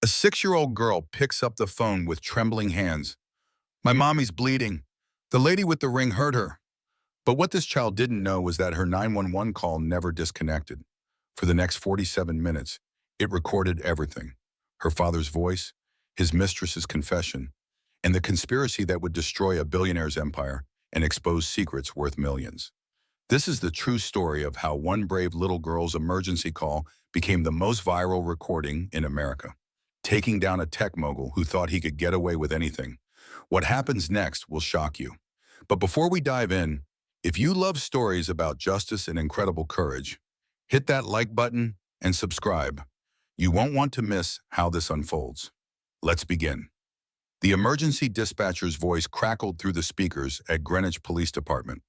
A 6-year-old girl picks up the phone with trembling hands. My mommy's bleeding. The lady with the ring hurt her. But what this child didn't know was that her 911 call never disconnected. For the next 47 minutes, it recorded everything. Her father's voice, his mistress's confession, and the conspiracy that would destroy a billionaire's empire and expose secrets worth millions. This is the true story of how one brave little girl's emergency call became the most viral recording in America, taking down a tech mogul who thought he could get away with anything. What happens next will shock you. But before we dive in, if you love stories about justice and incredible courage, hit that like button and subscribe. You won't want to miss how this unfolds. Let's begin. The emergency dispatcher's voice crackled through the speakers at Greenwich Police Department.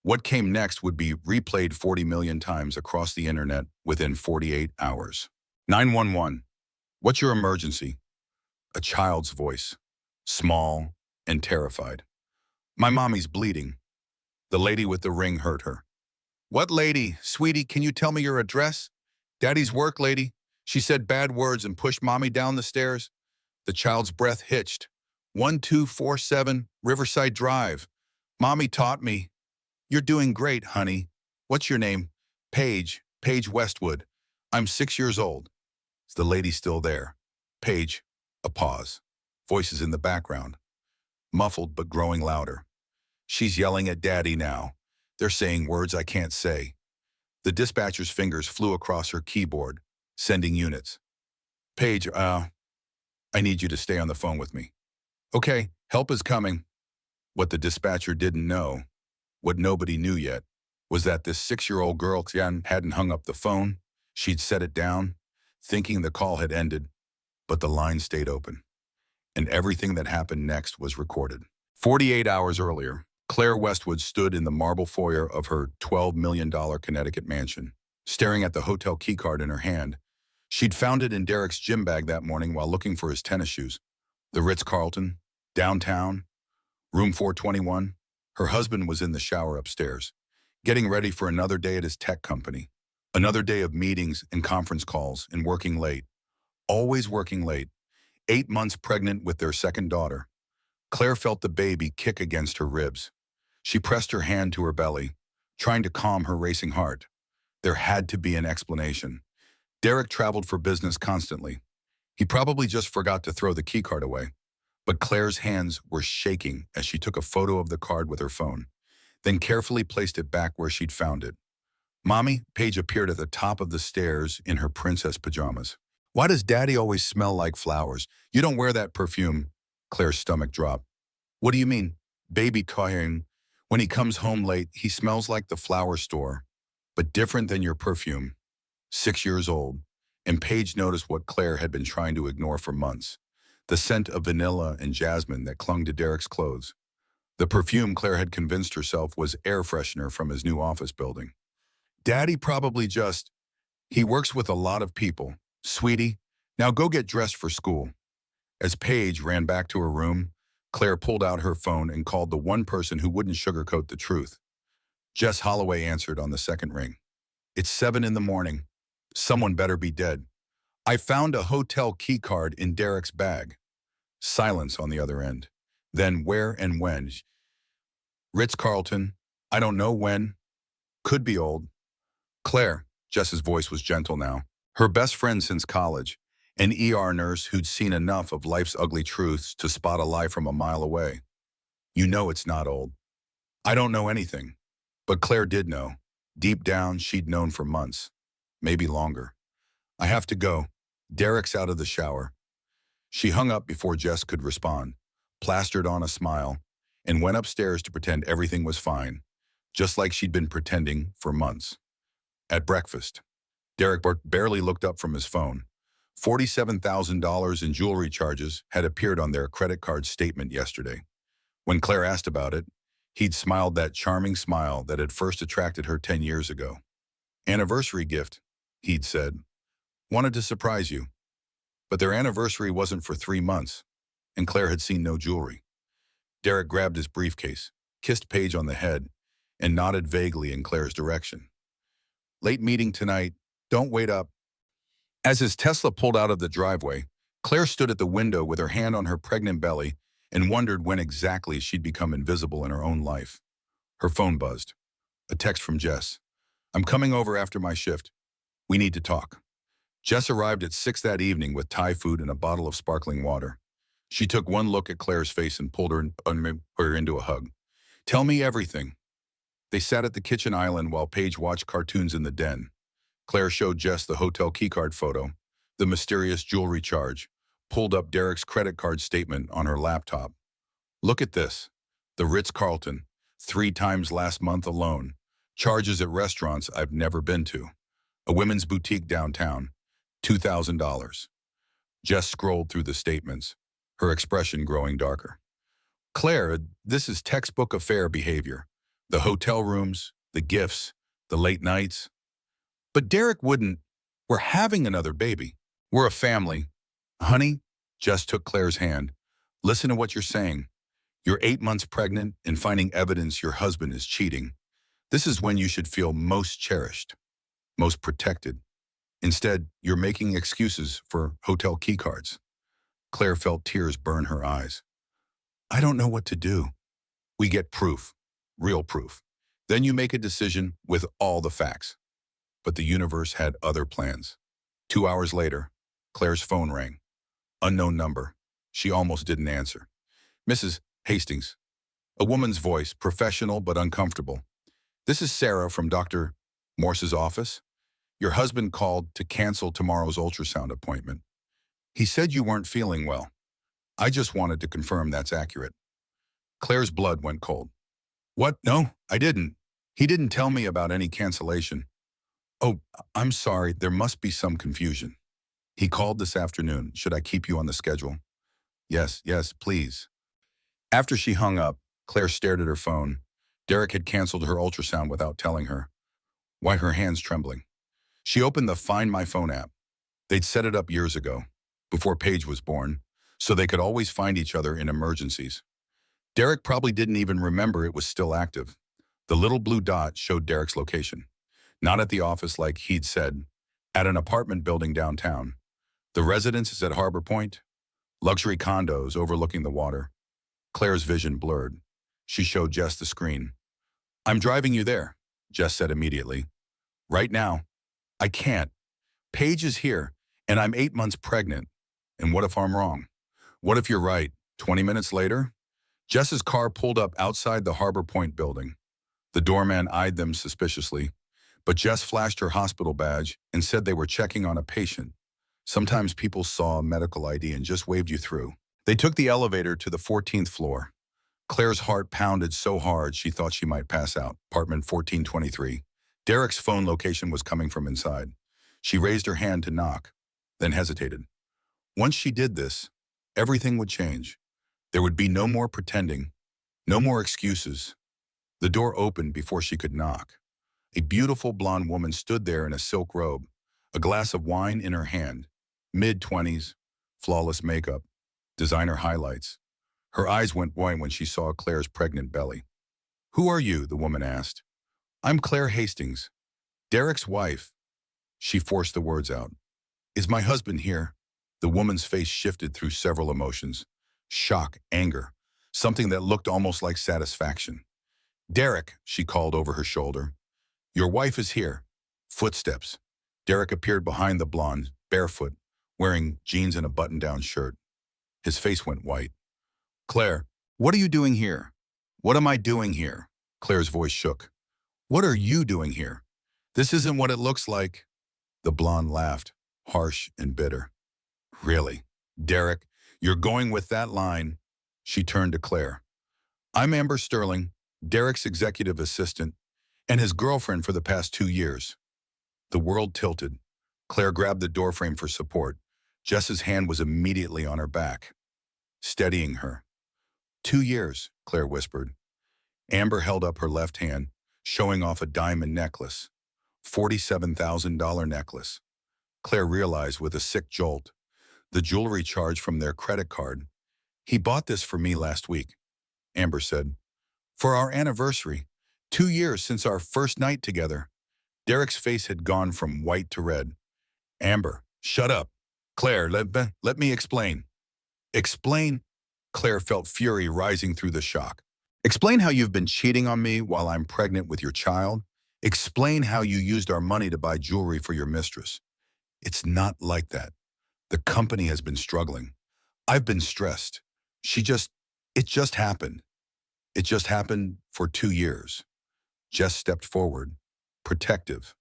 What came next would be replayed 40 million times across the internet within 48 hours. 911. What's your emergency? A child's voice, small and terrified. My mommy's bleeding. The lady with the ring hurt her. What lady? Sweetie, can you tell me your address? Daddy's work lady. She said bad words and pushed mommy down the stairs. The child's breath hitched. 1247 Riverside Drive. Mommy taught me. You're doing great, honey. What's your name? Paige Westwood. I'm 6 years old. Is the lady still there? Paige. A pause. Voices in the background. Muffled but growing louder. She's yelling at Daddy now. They're saying words I can't say. The dispatcher's fingers flew across her keyboard, sending units. Paige, I need you to stay on the phone with me. Okay, help is coming. What the dispatcher didn't know, what nobody knew yet, was that this 6-year-old girl hadn't hung up the phone. She'd set it down, thinking the call had ended, but the line stayed open. And everything that happened next was recorded. 48 hours earlier, Claire Westwood stood in the marble foyer of her $12 million Connecticut mansion, staring at the hotel keycard in her hand. She'd found it in Derek's gym bag that morning while looking for his tennis shoes. The Ritz-Carlton, downtown, room 421. Her husband was in the shower upstairs, getting ready for another day at his tech company. Another day of meetings and conference calls and working late. Always working late. 8 months pregnant with their second daughter. Claire felt the baby kick against her ribs. She pressed her hand to her belly, trying to calm her racing heart. There had to be an explanation. Derek traveled for business constantly. He probably just forgot to throw the keycard away. But Claire's hands were shaking as she took a photo of the card with her phone, then carefully placed it back where she'd found it. Mommy, Paige appeared at the top of the stairs in her princess pajamas. Why does Daddy always smell like flowers? You don't wear that perfume. Claire's stomach dropped. What do you mean? Baby crying. When he comes home late, he smells like the flower store, but different than your perfume. 6 years old, and Paige noticed what Claire had been trying to ignore for months. The scent of vanilla and jasmine that clung to Derek's clothes. The perfume Claire had convinced herself was air freshener from his new office building. Daddy probably he works with a lot of people. Sweetie, now go get dressed for school. As Paige ran back to her room, Claire pulled out her phone and called the one person who wouldn't sugarcoat the truth. Jess Holloway answered on the second ring. It's 7 in the morning. Someone better be dead. I found a hotel key card in Derek's bag. Silence on the other end. Then where and when? Ritz-Carlton. I don't know when. Could be old. Claire, Jess's voice was gentle now. Her best friend since college, an ER nurse who'd seen enough of life's ugly truths to spot a lie from a mile away. You know it's not old. I don't know anything. But Claire did know. Deep down, she'd known for months. Maybe longer. I have to go. Derek's out of the shower. She hung up before Jess could respond, plastered on a smile, and went upstairs to pretend everything was fine, just like she'd been pretending for months. At breakfast, Derek barely looked up from his phone. $47,000 in jewelry charges had appeared on their credit card statement yesterday. When Claire asked about it, he'd smiled that charming smile that had first attracted her 10 years ago. Anniversary gift, he'd said. Wanted to surprise you. But their anniversary wasn't for 3 months, and Claire had seen no jewelry. Derek grabbed his briefcase, kissed Paige on the head, and nodded vaguely in Claire's direction. Late meeting tonight. Don't wait up. As his Tesla pulled out of the driveway, Claire stood at the window with her hand on her pregnant belly and wondered when exactly she'd become invisible in her own life. Her phone buzzed. A text from Jess. "I'm coming over after my shift. We need to talk." Jess arrived at 6 that evening with Thai food and a bottle of sparkling water. She took one look at Claire's face and pulled her into a hug. "Tell me everything." They sat at the kitchen island while Paige watched cartoons in the den. Claire showed Jess the hotel keycard photo, the mysterious jewelry charge, pulled up Derek's credit card statement on her laptop. "Look at this. The Ritz-Carlton, 3 times last month alone. Charges at restaurants I've never been to. A women's boutique downtown, $2,000. Jess scrolled through the statements, her expression growing darker. "Claire, this is textbook affair behavior. The hotel rooms, the gifts, the late nights. But Derek wouldn't. We're having another baby. We're a family." "Honey," Jess took Claire's hand. "Listen to what you're saying. You're 8 months pregnant and finding evidence your husband is cheating. This is when you should feel most cherished, most protected. Instead, you're making excuses for hotel keycards." Claire felt tears burn her eyes. "I don't know what to do." "We get proof, real proof. Then you make a decision with all the facts." But the universe had other plans. 2 hours later, Claire's phone rang. Unknown number. She almost didn't answer. "Mrs. Hastings." A woman's voice, professional but uncomfortable. "This is Sarah from Dr. Morse's office. Your husband called to cancel tomorrow's ultrasound appointment. He said you weren't feeling well. I just wanted to confirm that's accurate." Claire's blood went cold. "What? No, I didn't. He didn't tell me about any cancellation." "Oh, I'm sorry. There must be some confusion. He called this afternoon. Should I keep you on the schedule?" "Yes, yes, please." After she hung up, Claire stared at her phone. Derek had canceled her ultrasound without telling her. Why her hands trembling? She opened the Find My Phone app. They'd set it up years ago, before Paige was born, so they could always find each other in emergencies. Derek probably didn't even remember it was still active. The little blue dot showed Derek's location. Not at the office like he'd said, at an apartment building downtown. The residence is at Harbor Point, luxury condos overlooking the water. Claire's vision blurred. She showed Jess the screen. "I'm driving you there," Jess said immediately. "Right now." "I can't. Paige is here, and I'm 8 months pregnant. And what if I'm wrong? What if you're right?" 20 minutes later, Jess's car pulled up outside the Harbor Point building. The doorman eyed them suspiciously, but Jess flashed her hospital badge and said they were checking on a patient. Sometimes people saw a medical ID and just waved you through. They took the elevator to the 14th floor. Claire's heart pounded so hard she thought she might pass out. Apartment 1423. Derek's phone location was coming from inside. She raised her hand to knock, then hesitated. Once she did this, everything would change. There would be no more pretending, no more excuses. The door opened before she could knock. A beautiful blonde woman stood there in a silk robe, a glass of wine in her hand, mid-20s, flawless makeup, designer highlights. Her eyes went wide when she saw Claire's pregnant belly. "Who are you?" the woman asked. "I'm Claire Hastings, Derek's wife." She forced the words out. "Is my husband here?" The woman's face shifted through several emotions. Shock, anger, something that looked almost like satisfaction. "Derek," she called over her shoulder. "Your wife is here." Footsteps. Derek appeared behind the blonde, barefoot, wearing jeans and a button-down shirt. His face went white. "Claire, what are you doing here?" "What am I doing here?" Claire's voice shook. "What are you doing here? This isn't what it looks like." The blonde laughed, harsh and bitter. "Really? Derek, you're going with that line." She turned to Claire. "I'm Amber Sterling, Derek's executive assistant, and his girlfriend for the past 2 years." The world tilted. Claire grabbed the doorframe for support. Jess's hand was immediately on her back, steadying her. 2 years, Claire whispered. Amber held up her left hand, showing off a diamond necklace. $47,000 necklace. Claire realized with a sick jolt. The jewelry charge from their credit card. "He bought this for me last week," Amber said. "For our anniversary. 2 years since our first night together." Derek's face had gone from white to red. "Amber, shut up." Claire, let me explain. Explain? Claire felt fury rising through the shock. Explain how you've been cheating on me while I'm pregnant with your child. Explain how you used our money to buy jewelry for your mistress. It's not like that. The company has been struggling. I've been stressed. It just happened. It just happened for 2 years. Jess stepped forward, protective.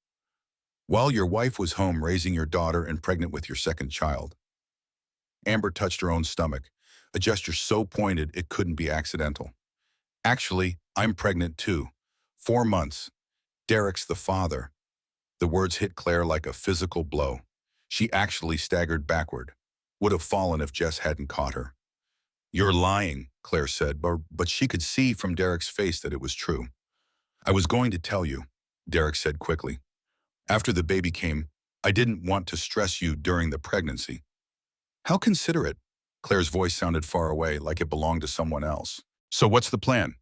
While your wife was home raising your daughter and pregnant with your second child. Amber touched her own stomach, a gesture so pointed it couldn't be accidental. Actually, I'm pregnant too. 4 months. Derek's the father. The words hit Claire like a physical blow. She actually staggered backward. Would have fallen if Jess hadn't caught her. You're lying, Claire said, but she could see from Derek's face that it was true. I was going to tell you, Derek said quickly. After the baby came, I didn't want to stress you during the pregnancy. How considerate. Claire's voice sounded far away, like it belonged to someone else. So what's the plan?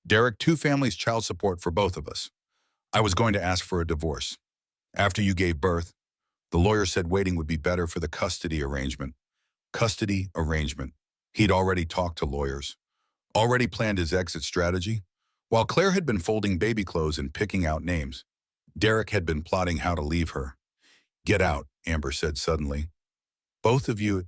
Derek, 2 families, child support for both of us. I was going to ask for a divorce. After you gave birth, the lawyer said waiting would be better for the custody arrangement. Custody arrangement. He'd already talked to lawyers, already planned his exit strategy. While Claire had been folding baby clothes and picking out names, Derek had been plotting how to leave her. Get out, Amber said suddenly. Both of you.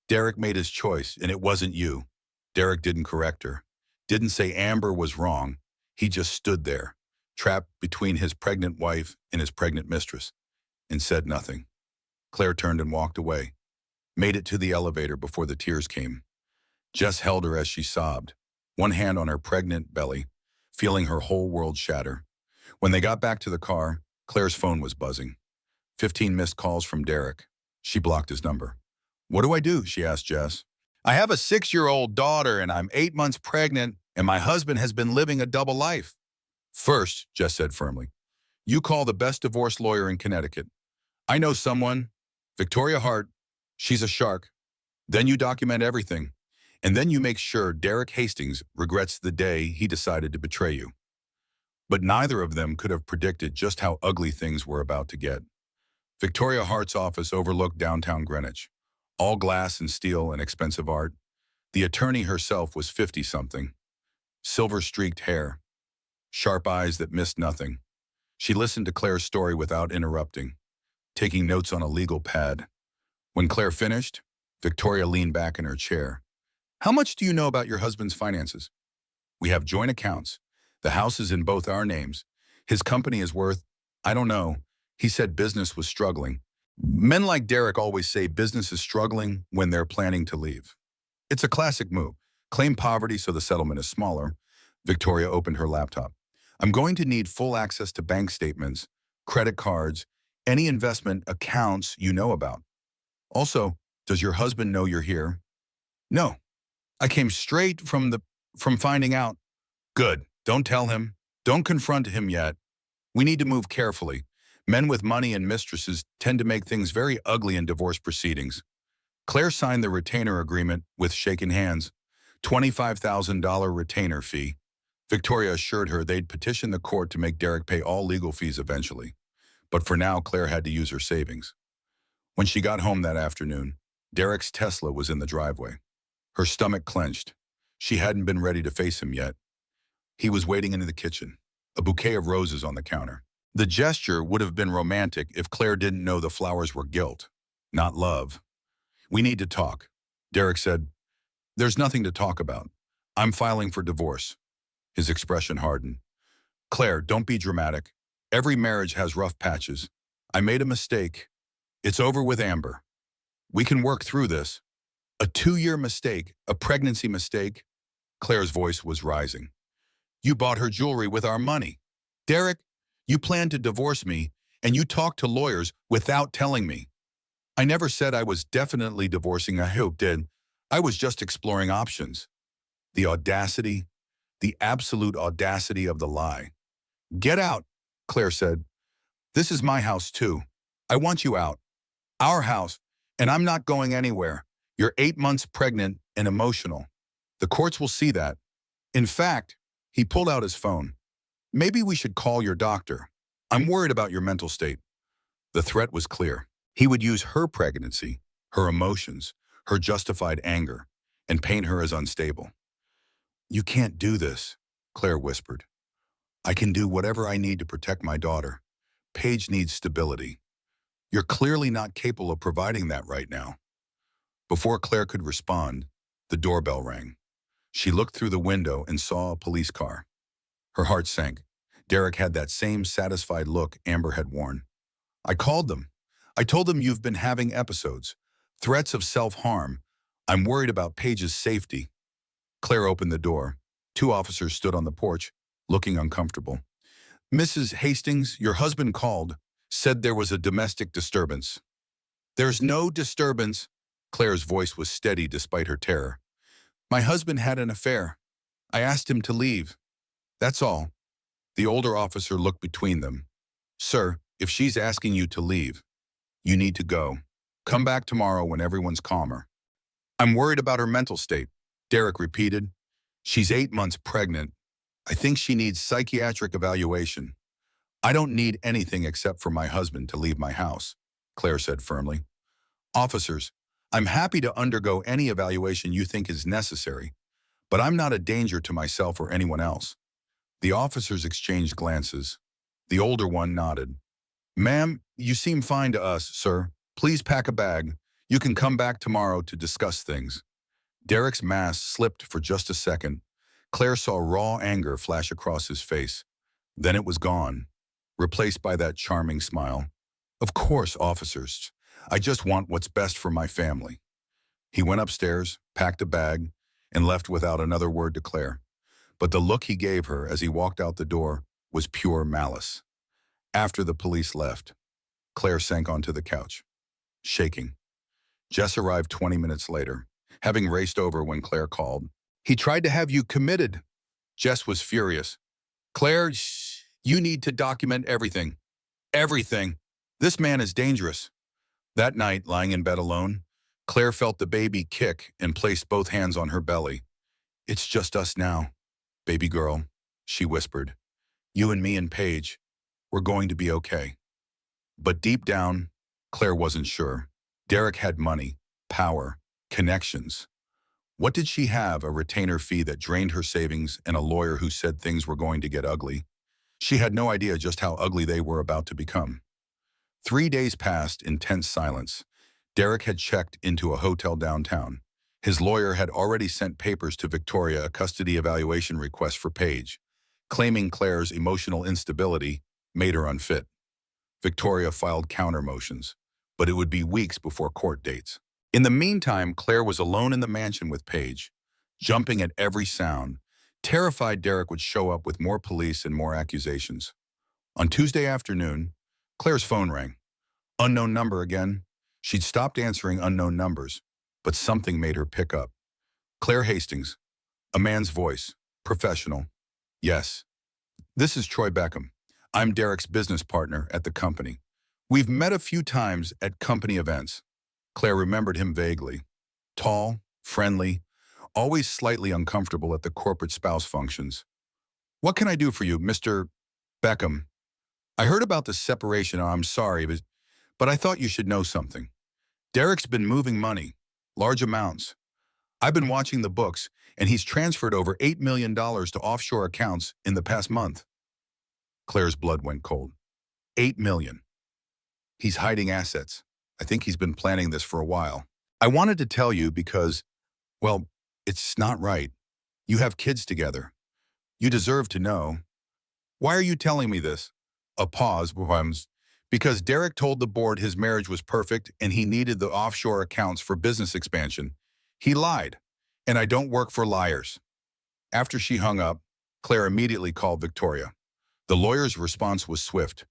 Derek made his choice, and it wasn't you. Derek didn't correct her. Didn't say Amber was wrong. He just stood there, trapped between his pregnant wife and his pregnant mistress, and said nothing. Claire turned and walked away, made it to the elevator before the tears came. Jess held her as she sobbed, one hand on her pregnant belly, feeling her whole world shatter. When they got back to the car, Claire's phone was buzzing. 15 missed calls from Derek. She blocked his number. What do I do? She asked Jess. I have a 6-year-old daughter and I'm 8 months pregnant and my husband has been living a double life. First, Jess said firmly, you call the best divorce lawyer in Connecticut. I know someone, Victoria Hart. She's a shark. Then you document everything. And then you make sure Derek Hastings regrets the day he decided to betray you. But neither of them could have predicted just how ugly things were about to get. Victoria Hart's office overlooked downtown Greenwich. All glass and steel and expensive art. The attorney herself was 50-something. Silver-streaked hair. Sharp eyes that missed nothing. She listened to Claire's story without interrupting, taking notes on a legal pad. When Claire finished, Victoria leaned back in her chair. How much do you know about your husband's finances? We have joint accounts. The house is in both our names. His company is worth, I don't know. He said business was struggling. Men like Derek always say business is struggling when they're planning to leave. It's a classic move. Claim poverty so the settlement is smaller. Victoria opened her laptop. I'm going to need full access to bank statements, credit cards, any investment accounts you know about. Also, does your husband know you're here? No. I came straight from finding out. Good. Don't tell him. Don't confront him yet. We need to move carefully. Men with money and mistresses tend to make things very ugly in divorce proceedings. Claire signed the retainer agreement with shaken hands. $25,000 retainer fee. Victoria assured her they'd petition the court to make Derek pay all legal fees eventually. But for now, Claire had to use her savings. When she got home that afternoon, Derek's Tesla was in the driveway. Her stomach clenched. She hadn't been ready to face him yet. He was waiting in the kitchen, a bouquet of roses on the counter. The gesture would have been romantic if Claire didn't know the flowers were guilt, not love. We need to talk, Derek said. There's nothing to talk about. I'm filing for divorce. His expression hardened. Claire, don't be dramatic. Every marriage has rough patches. I made a mistake. It's over with Amber. We can work through this. A 2-year mistake, a pregnancy mistake. Claire's voice was rising. You bought her jewelry with our money. Derek, you planned to divorce me, and you talked to lawyers without telling me. I never said I was definitely divorcing. I hope did. I was just exploring options. The audacity, the absolute audacity of the lie. Get out, Claire said. This is my house too. I want you out. Our house, and I'm not going anywhere. You're 8 months pregnant and emotional. The courts will see that. In fact, he pulled out his phone. Maybe we should call your doctor. I'm worried about your mental state. The threat was clear. He would use her pregnancy, her emotions, her justified anger, and paint her as unstable. "You can't do this," Claire whispered. "I can do whatever I need to protect my daughter. Paige needs stability. You're clearly not capable of providing that right now." Before Claire could respond, the doorbell rang. She looked through the window and saw a police car. Her heart sank. Derek had that same satisfied look Amber had worn. "I called them. I told them you've been having episodes. Threats of self-harm. I'm worried about Paige's safety." Claire opened the door. Two officers stood on the porch, looking uncomfortable. "Mrs. Hastings, your husband called, said there was a domestic disturbance." "There's no disturbance." Claire's voice was steady despite her terror. "My husband had an affair. I asked him to leave. That's all." The older officer looked between them. "Sir, if she's asking you to leave, you need to go. Come back tomorrow when everyone's calmer." "I'm worried about her mental state," Derek repeated. "She's 8 months pregnant. I think she needs psychiatric evaluation." "I don't need anything except for my husband to leave my house," Claire said firmly. "Officers, I'm happy to undergo any evaluation you think is necessary, but I'm not a danger to myself or anyone else." The officers exchanged glances. The older one nodded. "Ma'am, you seem fine to us, sir. Please pack a bag. You can come back tomorrow to discuss things." Derek's mask slipped for just a second. Claire saw raw anger flash across his face. Then it was gone, replaced by that charming smile. "Of course, officers. I just want what's best for my family." He went upstairs, packed a bag, and left without another word to Claire. But the look he gave her as he walked out the door was pure malice. After the police left, Claire sank onto the couch, shaking. Jess arrived 20 minutes later, having raced over when Claire called. "He tried to have you committed." Jess was furious. "Claire, you need to document everything. Everything. This man is dangerous." That night, lying in bed alone, Claire felt the baby kick and placed both hands on her belly. "It's just us now, baby girl," she whispered. "You and me and Paige, we're going to be okay." But deep down, Claire wasn't sure. Derek had money, power, connections. What did she have? A retainer fee that drained her savings and a lawyer who said things were going to get ugly. She had no idea just how ugly they were about to become. 3 days passed in tense silence. Derek had checked into a hotel downtown. His lawyer had already sent papers to Victoria, a custody evaluation request for Paige, claiming Claire's emotional instability made her unfit. Victoria filed counter motions, but it would be weeks before court dates. In the meantime, Claire was alone in the mansion with Paige, jumping at every sound, terrified Derek would show up with more police and more accusations. On Tuesday afternoon, Claire's phone rang. Unknown number again. She'd stopped answering unknown numbers, but something made her pick up. "Claire Hastings." A man's voice. Professional. "Yes. This is Troy Beckham. I'm Derek's business partner at the company. We've met a few times at company events." Claire remembered him vaguely. Tall, friendly, always slightly uncomfortable at the corporate spouse functions. "What can I do for you, Mr. Beckham?" "I heard about the separation. I'm sorry, but I thought you should know something. Derek's been moving money, large amounts. I've been watching the books, and he's transferred over $8 million to offshore accounts in the past month." Claire's blood went cold. $8 million. He's hiding assets. I think he's been planning this for a while. "I wanted to tell you because, well, it's not right. You have kids together. You deserve to know." "Why are you telling me this?" A pause. "Because Derek told the board his marriage was perfect and he needed the offshore accounts for business expansion. He lied, and I don't work for liars." After she hung up, Claire immediately called Victoria. The lawyer's response was swift.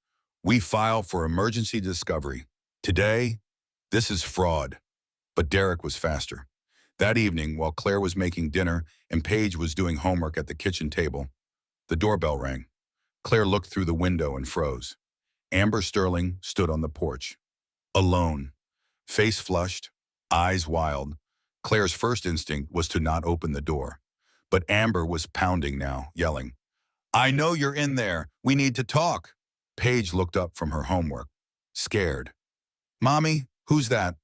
"We file for emergency discovery. Today, this is fraud." But Derek was faster. That evening, while Claire was making dinner and Paige was doing homework at the kitchen table, the doorbell rang. Claire looked through the window and froze. Amber Sterling stood on the porch. Alone. Face flushed, eyes wild. Claire's first instinct was to not open the door. But Amber was pounding now, yelling, "I know you're in there. We need to talk." Paige looked up from her homework, scared. "Mommy, who's that?"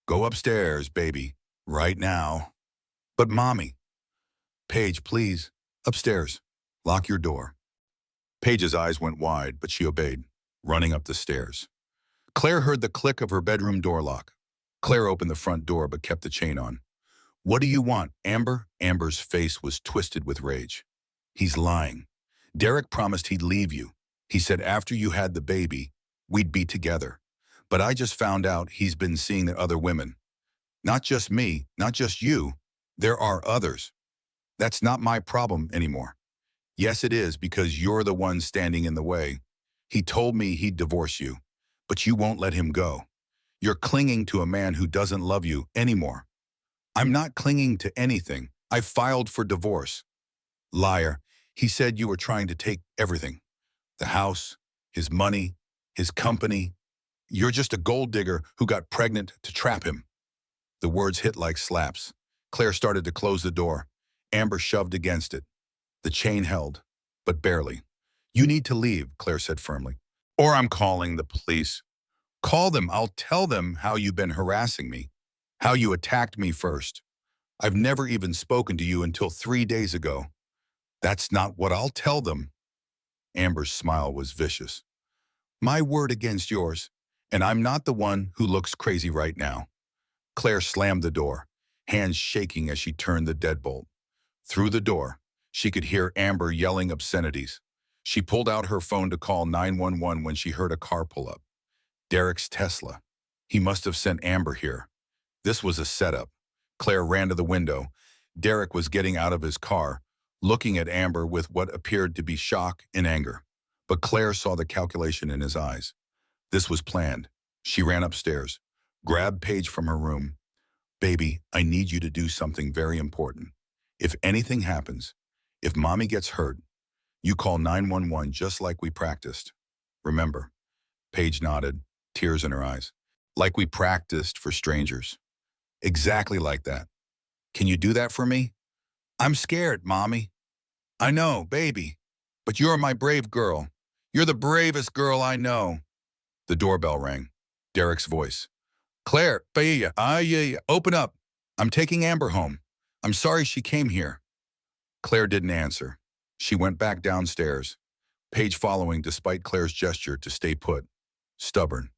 Go upstairs, baby. Right now. But Mommy. Paige, please. Upstairs. Lock your door. Paige's eyes went wide, but she obeyed, running up the stairs. Claire heard the click of her bedroom door lock. Claire opened the front door but kept the chain on. What do you want, Amber? Amber's face was twisted with rage. He's lying. Derek promised he'd leave you. He said after you had the baby, we'd be together. But I just found out he's been seeing the other women. Not just me, not just you. There are others. That's not my problem anymore. Yes, it is because you're the one standing in the way. He told me he'd divorce you, but you won't let him go. You're clinging to a man who doesn't love you anymore. I'm not clinging to anything. I filed for divorce. Liar. He said you were trying to take everything. The house, his money, his company. You're just a gold digger who got pregnant to trap him. The words hit like slaps. Claire started to close the door. Amber shoved against it. The chain held, but barely. You need to leave, Claire said firmly. Or I'm calling the police. Call them. I'll tell them how you've been harassing me. How you attacked me first. I've never even spoken to you until 3 days ago. That's not what I'll tell them. Amber's smile was vicious. My word against yours, and I'm not the one who looks crazy right now. Claire slammed the door, hands shaking as she turned the deadbolt. Through the door, she could hear Amber yelling obscenities. She pulled out her phone to call 911 when she heard a car pull up. Derek's Tesla. He must have sent Amber here. This was a setup. Claire ran to the window. Derek was getting out of his car, looking at Amber with what appeared to be shock and anger. But Claire saw the calculation in his eyes. This was planned. She ran upstairs, grabbed Paige from her room. Baby, I need you to do something very important. If anything happens, if Mommy gets hurt, you call 911 just like we practiced. Remember? Paige nodded, tears in her eyes. Like we practiced for strangers. Exactly like that. Can you do that for me? I'm scared, Mommy. I know, baby. But you're my brave girl. You're the bravest girl I know. The doorbell rang. Derek's voice. Claire, open up. I'm taking Amber home. I'm sorry she came here. Claire didn't answer. She went back downstairs, Paige following despite Claire's gesture to stay put. Stubborn.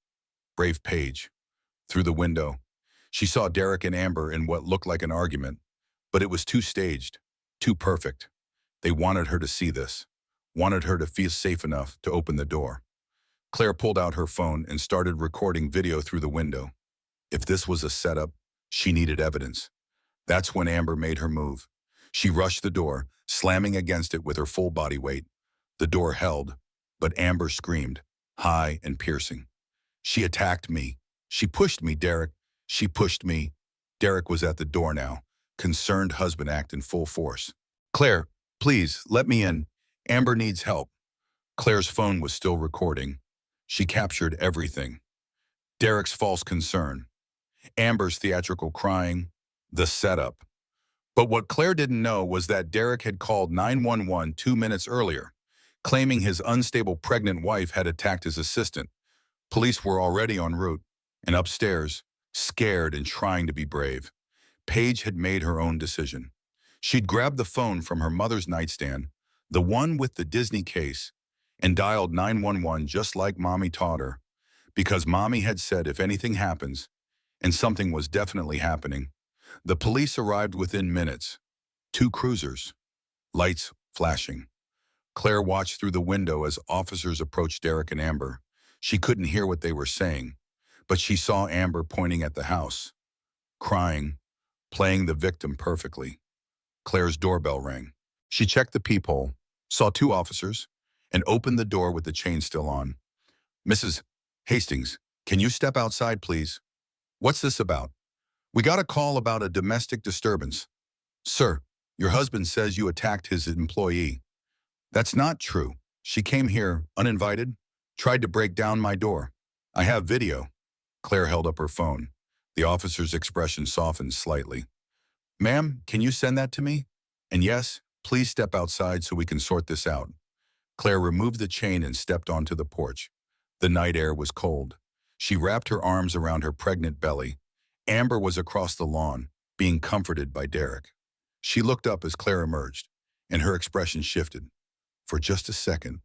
Brave Paige. Through the window, she saw Derek and Amber in what looked like an argument, but it was too staged, too perfect. They wanted her to see this, wanted her to feel safe enough to open the door. Claire pulled out her phone and started recording video through the window. If this was a setup, she needed evidence. That's when Amber made her move. She rushed the door, slamming against it with her full body weight. The door held, but Amber screamed, high and piercing. She attacked me. She pushed me, Derek. She pushed me. Derek was at the door now, concerned husband act in full force. Claire, please, let me in. Amber needs help. Claire's phone was still recording. She captured everything. Derek's false concern. Amber's theatrical crying. The setup. But what Claire didn't know was that Derek had called 911 2 minutes earlier, claiming his unstable pregnant wife had attacked his assistant. Police were already en route, and upstairs, scared and trying to be brave. Paige had made her own decision. She'd grabbed the phone from her mother's nightstand, the one with the Disney case, and dialed 911 just like Mommy taught her, because Mommy had said if anything happens, and something was definitely happening. The police arrived within minutes. 2 cruisers, lights flashing. Claire watched through the window as officers approached Derek and Amber. She couldn't hear what they were saying, but she saw Amber pointing at the house, crying, playing the victim perfectly. Claire's doorbell rang. She checked the peephole, saw 2 officers, and opened the door with the chain still on. Mrs. Hastings, can you step outside, please? What's this about? We got a call about a domestic disturbance. Sir, your husband says you attacked his employee. That's not true. She came here uninvited, tried to break down my door. I have video. Claire held up her phone. The officer's expression softened slightly. Ma'am, can you send that to me? And yes, please step outside so we can sort this out. Claire removed the chain and stepped onto the porch. The night air was cold. She wrapped her arms around her pregnant belly. Amber was across the lawn, being comforted by Derek. She looked up as Claire emerged, and her expression shifted. For just a second,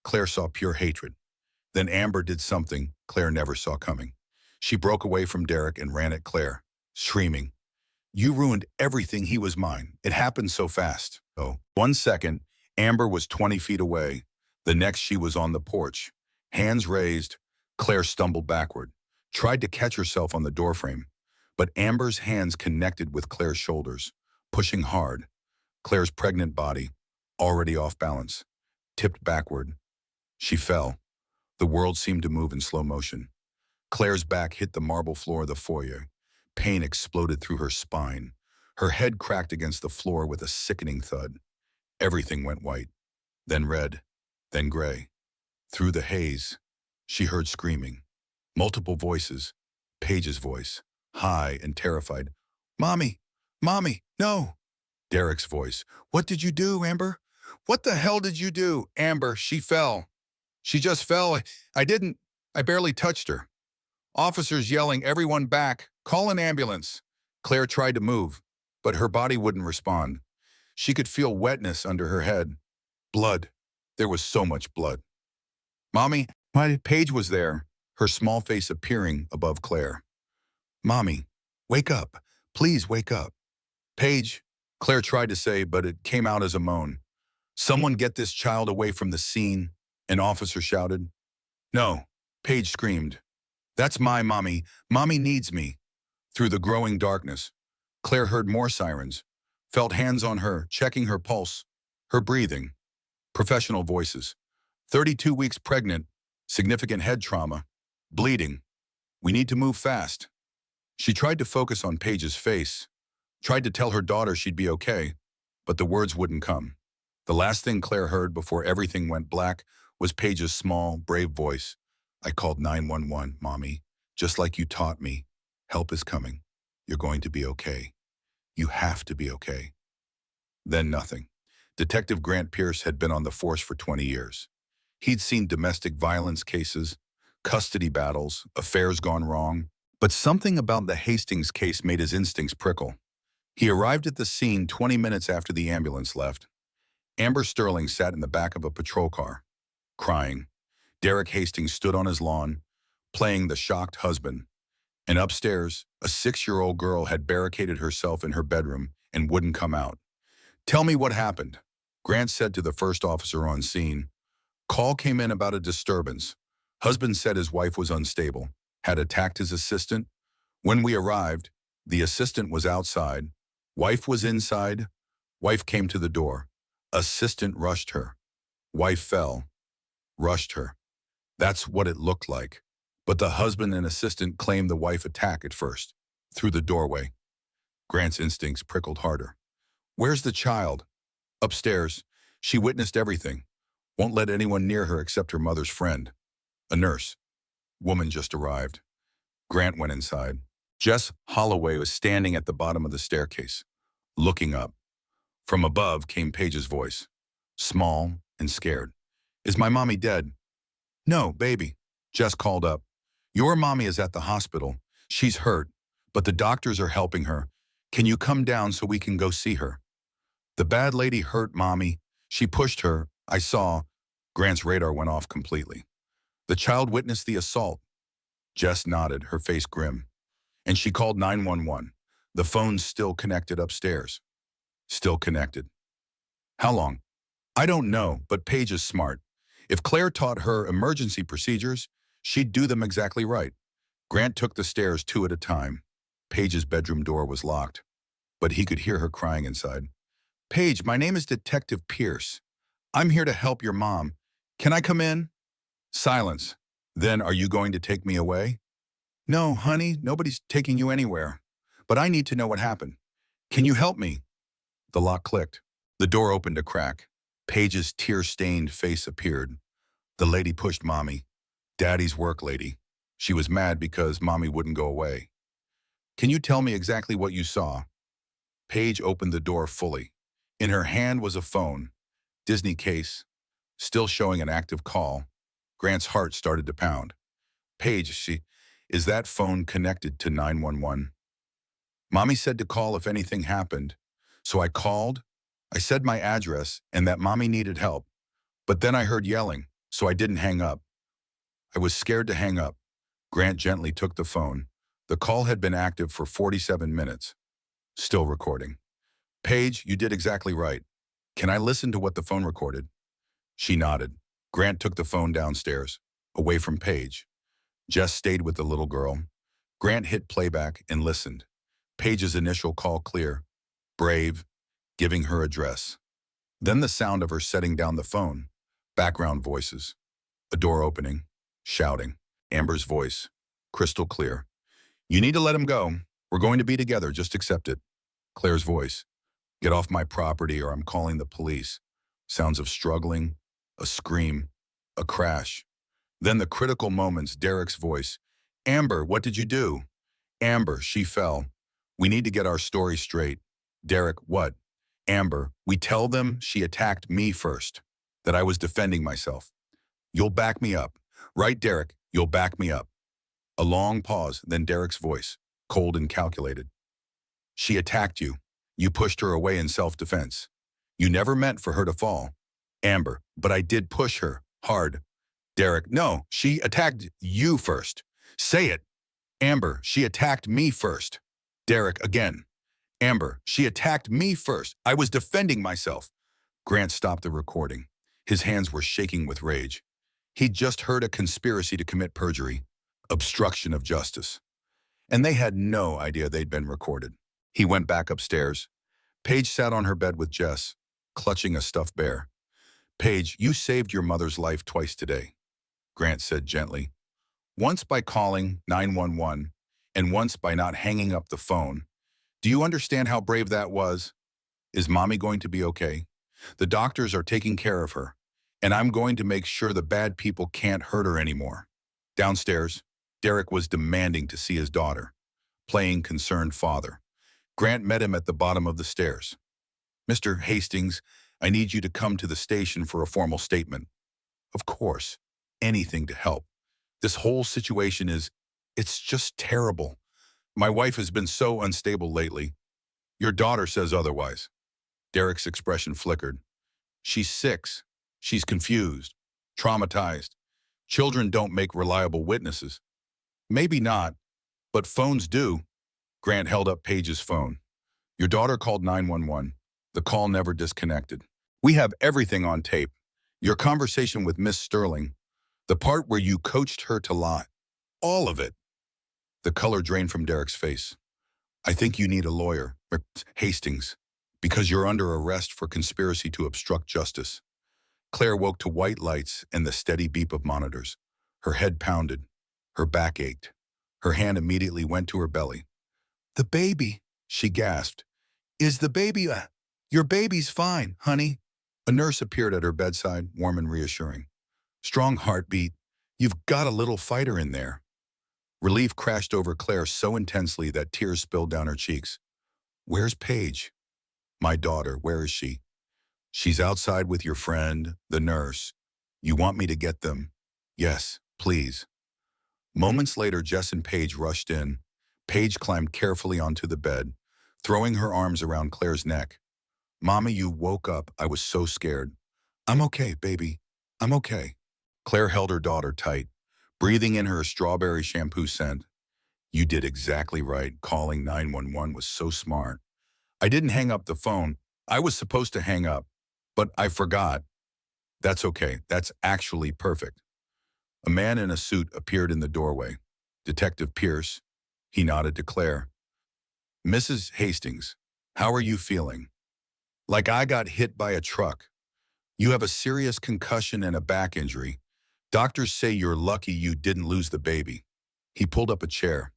Claire saw pure hatred. Then Amber did something Claire never saw coming. She broke away from Derek and ran at Claire, screaming, "You ruined everything, he was mine. It happened so fast." Oh, 1 second, Amber was 20 feet away. The next she was on the porch. Hands raised, Claire stumbled backward, tried to catch herself on the doorframe. But Amber's hands connected with Claire's shoulders, pushing hard. Claire's pregnant body, already off balance, tipped backward. She fell. The world seemed to move in slow motion. Claire's back hit the marble floor of the foyer. Pain exploded through her spine. Her head cracked against the floor with a sickening thud. Everything went white, then red, then gray. Through the haze, she heard screaming. Multiple voices. Paige's voice, high and terrified. "Mommy! Mommy! No!" Derek's voice. "What did you do, Amber? What the hell did you do?" "Amber, she fell. She just fell. I didn't. I barely touched her." Officers yelling, "Everyone back! Call an ambulance!" Claire tried to move, but her body wouldn't respond. She could feel wetness under her head. Blood. There was so much blood. "Mommy, Paige was there," her small face appearing above Claire. "Mommy, wake up. Please wake up." "Paige," Claire tried to say, but it came out as a moan. "Someone get this child away from the scene," an officer shouted. "No," Paige screamed. "That's my mommy. Mommy needs me." Through the growing darkness, Claire heard more sirens, felt hands on her, checking her pulse, her breathing. Professional voices. 32 weeks pregnant, significant head trauma, bleeding. We need to move fast. She tried to focus on Paige's face, tried to tell her daughter she'd be okay, but the words wouldn't come. The last thing Claire heard before everything went black was Paige's small, brave voice. "I called 911, Mommy, just like you taught me. Help is coming. You're going to be okay. You have to be okay." Then nothing. Detective Grant Pierce had been on the force for 20 years. He'd seen domestic violence cases, custody battles, affairs gone wrong, but something about the Hastings case made his instincts prickle. He arrived at the scene 20 minutes after the ambulance left. Amber Sterling sat in the back of a patrol car, crying. Derek Hastings stood on his lawn, playing the shocked husband. And upstairs, a 6-year-old girl had barricaded herself in her bedroom and wouldn't come out. "Tell me what happened," Grant said to the first officer on scene. "Call came in about a disturbance. Husband said his wife was unstable, had attacked his assistant. When we arrived, the assistant was outside. Wife was inside. Wife came to the door. Assistant rushed her. Wife fell. Rushed her. That's what it looked like. But the husband and assistant claimed the wife attacked at first, through the doorway." Grant's instincts prickled harder. "Where's the child?" "Upstairs. She witnessed everything. Won't let anyone near her except her mother's friend. A nurse. Woman just arrived." Grant went inside. Jess Holloway was standing at the bottom of the staircase, looking up. From above came Paige's voice, small and scared. "Is my mommy dead?" "No, baby." Jess called up. "Your mommy is at the hospital. She's hurt, but the doctors are helping her. Can you come down so we can go see her?" "The bad lady hurt mommy. She pushed her. I saw." Grant's radar went off completely. "The child witnessed the assault." Jess nodded, her face grim. "And she called 911. The phone's still connected upstairs." "Still connected. How long?" "I don't know, but Paige is smart. If Claire taught her emergency procedures, she'd do them exactly right." Grant took the stairs 2 at a time. Paige's bedroom door was locked, but he could hear her crying inside. "Paige, my name is Detective Pierce. I'm here to help your mom. Can I come in?" Silence. "Then are you going to take me away?" "No, honey, nobody's taking you anywhere. But I need to know what happened. Can you help me?" The lock clicked. The door opened a crack. Paige's tear-stained face appeared. The lady pushed Mommy. Daddy's work lady. She was mad because Mommy wouldn't go away. "Can you tell me exactly what you saw?" Paige opened the door fully. In her hand was a phone. Disney case. Still showing an active call. Grant's heart started to pound. "Paige, is that phone connected to 911? Mommy said to call if anything happened. So I called. I said my address and that Mommy needed help. But then I heard yelling, so I didn't hang up. I was scared to hang up. Grant gently took the phone. The call had been active for 47 minutes. Still recording. Paige, you did exactly right. Can I listen to what the phone recorded? She nodded. Grant took the phone downstairs, away from Paige. Jess stayed with the little girl. Grant hit playback and listened. Paige's initial call clear, brave, giving her address. Then the sound of her setting down the phone. Background voices. A door opening. Shouting. Amber's voice. Crystal clear. You need to let him go. We're going to be together. Just accept it. Claire's voice. Get off my property or I'm calling the police. Sounds of struggling. A scream. A crash. Then the critical moments. Derek's voice. Amber, what did you do? Amber, she fell. We need to get our story straight. Derek, what? Amber, we tell them she attacked me first. That I was defending myself. You'll back me up. Right, Derek, you'll back me up. A long pause, then Derek's voice, cold and calculated. She attacked you. You pushed her away in self-defense. You never meant for her to fall. Amber, but I did push her, hard. Derek, no, she attacked you first. Say it. Amber, she attacked me first. Derek, again. Amber, she attacked me first. I was defending myself. Grant stopped the recording. His hands were shaking with rage. He'd just heard a conspiracy to commit perjury, obstruction of justice. And they had no idea they'd been recorded. He went back upstairs. Paige sat on her bed with Jess, clutching a stuffed bear. Paige, you saved your mother's life twice today, Grant said gently. Once by calling 911, and once by not hanging up the phone. Do you understand how brave that was? Is Mommy going to be okay? The doctors are taking care of her, and I'm going to make sure the bad people can't hurt her anymore. Downstairs, Derek was demanding to see his daughter, playing concerned father. Grant met him at the bottom of the stairs. Mr. Hastings, I need you to come to the station for a formal statement. Of course, anything to help. This whole situation it's just terrible. My wife has been so unstable lately. Your daughter says otherwise. Derek's expression flickered. She's 6. She's confused, traumatized. Children don't make reliable witnesses. Maybe not, but phones do. Grant held up Paige's phone. Your daughter called 911. The call never disconnected. We have everything on tape. Your conversation with Miss Sterling. The part where you coached her to lie. All of it. The color drained from Derek's face. I think you need a lawyer, Hastings, because you're under arrest for conspiracy to obstruct justice. Claire woke to white lights and the steady beep of monitors. Her head pounded. Her back ached. Her hand immediately went to her belly. The baby, she gasped. Is the baby, your baby's fine, honey. A nurse appeared at her bedside, warm and reassuring. Strong heartbeat. You've got a little fighter in there. Relief crashed over Claire so intensely that tears spilled down her cheeks. Where's Paige? My daughter, where is she? She's outside with your friend, the nurse. You want me to get them? Yes, please. Moments later, Jess and Paige rushed in. Paige climbed carefully onto the bed, throwing her arms around Claire's neck. Mommy, you woke up. I was so scared. I'm okay, baby. I'm okay. Claire held her daughter tight, breathing in her strawberry shampoo scent. You did exactly right. Calling 911 was so smart. I didn't hang up the phone. I was supposed to hang up, but I forgot. That's okay. That's actually perfect. A man in a suit appeared in the doorway. Detective Pierce. He nodded to Claire. Mrs. Hastings, how are you feeling? Like I got hit by a truck. You have a serious concussion and a back injury. Doctors say you're lucky you didn't lose the baby. He pulled up a chair.